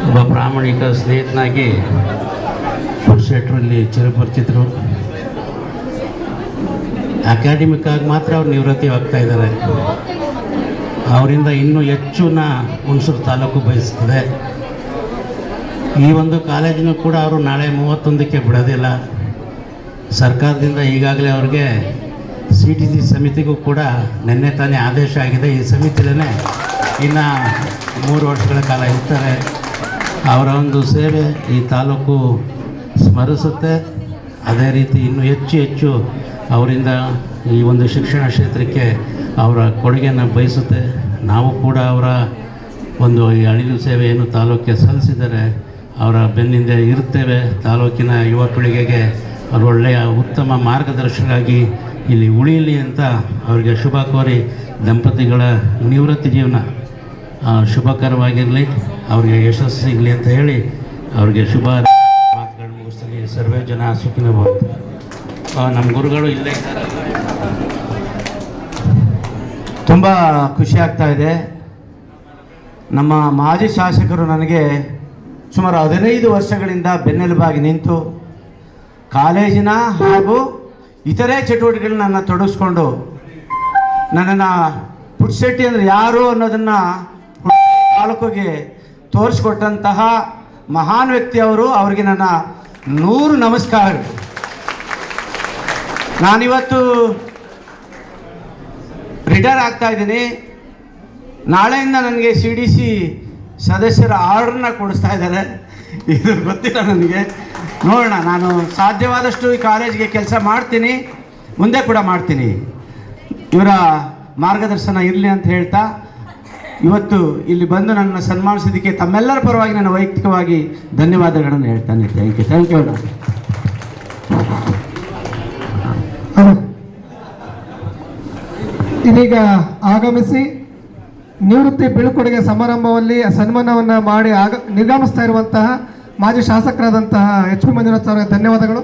ಒಬ್ಬ ಪ್ರಾಮಾಣಿಕ ಸ್ನೇಹಿತನಾಗಿ ಪುರುಷೇಟ್ರಲ್ಲಿ ಚಿರಪರಿಚಿತರು. ಅಕಾಡೆಮಿಕ್ ಆಗಿ ಮಾತ್ರ ಅವ್ರು ನಿವೃತ್ತಿ ಆಗ್ತಾ ಇದ್ದಾರೆ. ಅವರಿಂದ ಇನ್ನೂ ಹೆಚ್ಚುನ ಹುಣಸೂರು ತಾಲೂಕು ಬಯಸ್ತದೆ. ಈ ಒಂದು ಕಾಲೇಜನ್ನು ಕೂಡ ಅವರು ನಾಳೆ 31ಕ್ಕೆ ಬಿಡೋದಿಲ್ಲ. ಸರ್ಕಾರದಿಂದ ಈಗಾಗಲೇ ಅವ್ರಿಗೆ CTC ಸಮಿತಿಗೂ ಕೂಡ ನಿನ್ನೆ ತಾನೇ ಆದೇಶ ಆಗಿದೆ. ಈ ಸಮಿತಿಲೇ ಇನ್ನು 3 ವರ್ಷಗಳ ಕಾಲ ಇರ್ತಾರೆ. ಅವರ ಒಂದು ಸೇವೆ ಈ ತಾಲೂಕು ಸ್ಮರಿಸುತ್ತೆ. ಅದೇ ರೀತಿ ಇನ್ನೂ ಹೆಚ್ಚು ಅವರಿಂದ ಈ ಒಂದು ಶಿಕ್ಷಣ ಕ್ಷೇತ್ರಕ್ಕೆ ಅವರ ಕೊಡುಗೆಯನ್ನು ಬಯಸುತ್ತೆ. ನಾವು ಕೂಡ ಅವರ ಒಂದು ಈ ಅಳಿಲು ಸೇವೆ ಏನು ತಾಲೂಕಿಗೆ ಸಲ್ಲಿಸಿದ್ದಾರೆ ಅವರ ಬೆನ್ನಿಂದ ಇರ್ತೇವೆ. ತಾಲೂಕಿನ ಯುವ ಪೀಳಿಗೆಗೆ ಅವರು ಒಳ್ಳೆಯ ಉತ್ತಮ ಮಾರ್ಗದರ್ಶಕರಾಗಿ ಇಲ್ಲಿ ಉಳಿಯಲಿ ಅಂತ ಅವರಿಗೆ ಶುಭ ಕೋರಿ, ದಂಪತಿಗಳ ನಿವೃತ್ತಿ ಜೀವನ ಶುಭಕರವಾಗಿರಲಿ, ಅವರಿಗೆ ಯಶಸ್ಸು ಸಿಗಲಿ ಅಂತ ಹೇಳಿ ಅವ್ರಿಗೆ ಶುಭ ಮಾತುಗಳನ್ನು ಮುಗಿಸಲಿ. ಸರ್ವೇ ಜನ ಸುಖಿನ ಭವಂತು. ನಮ್ಮ ಗುರುಗಳು ಇಲ್ಲೇ ಇದ್ದಾರೆ. ತುಂಬ ಖುಷಿ ಆಗ್ತಾ ಇದೆ. ನಮ್ಮ ಮಾಜಿ ಶಾಸಕರು ನನಗೆ ಸುಮಾರು 15 ವರ್ಷಗಳಿಂದ ಬೆನ್ನೆಲುಬಾಗಿ ನಿಂತು ಕಾಲೇಜಿನ ಹಾಗೂ ಇತರೆ ಚಟುವಟಿಕೆಗಳನ್ನ ನನ್ನ ತೊಡಗಿಸ್ಕೊಂಡು ನನ್ನನ್ನು ಪುಟ್ಶೆಟ್ಟಿ ಅಂದರೆ ಯಾರು ಅನ್ನೋದನ್ನು ತಾಲೂಕಿಗೆ ತೋರಿಸ್ಕೊಟ್ಟಂತಹ ಮಹಾನ್ ವ್ಯಕ್ತಿ ಅವರು. ಅವರಿಗೆ ನನ್ನ 100 ನಮಸ್ಕಾರಗಳು. ನಾನಿವತ್ತು ರಿಟೈರ್ ಆಗ್ತಾ ಇದ್ದೀನಿ. ನಾಳೆಯಿಂದ ನನಗೆ CDC ಸದಸ್ಯರ ಆರ್ಡ್ರನ್ನ ಕೊಡಿಸ್ತಾ ಇದ್ದಾರೆ. ಇದು ಗೊತ್ತಿಲ್ಲ ನನಗೆ. ನೋಡೋಣ, ನಾನು ಸಾಧ್ಯವಾದಷ್ಟು ಈ ಕಾಲೇಜಿಗೆ ಕೆಲಸ ಮಾಡ್ತೀನಿ, ಮುಂದೆ ಕೂಡ ಮಾಡ್ತೀನಿ. ಇವರ ಮಾರ್ಗದರ್ಶನ ಇರಲಿ ಅಂತ ಹೇಳ್ತಾ ಇವತ್ತು ಇಲ್ಲಿ ಬಂದು ನನ್ನ ಸನ್ಮಾನಿಸಿದ್ದಕ್ಕೆ ತಮ್ಮೆಲ್ಲರ ಪರವಾಗಿ ನನ್ನ ವೈಯಕ್ತಿಕವಾಗಿ ಧನ್ಯವಾದಗಳನ್ನು ಹೇಳ್ತಾನೆ. Thank you. ಇದೀಗ ಆಗಮಿಸಿ ನಿವೃತ್ತಿ ಬೀಳ್ಕೊಡುಗೆ ಸಮಾರಂಭದಲ್ಲಿ ಸನ್ಮಾನವನ್ನು ಮಾಡಿ ನಿರ್ಗಮಿಸ್ತಾ ಇರುವಂತಹ ಮಾಜಿ ಶಾಸಕರಾದಂತಹ HP ಮಂಜುನಾಥ್ ಅವರಿಗೆ ಧನ್ಯವಾದಗಳು.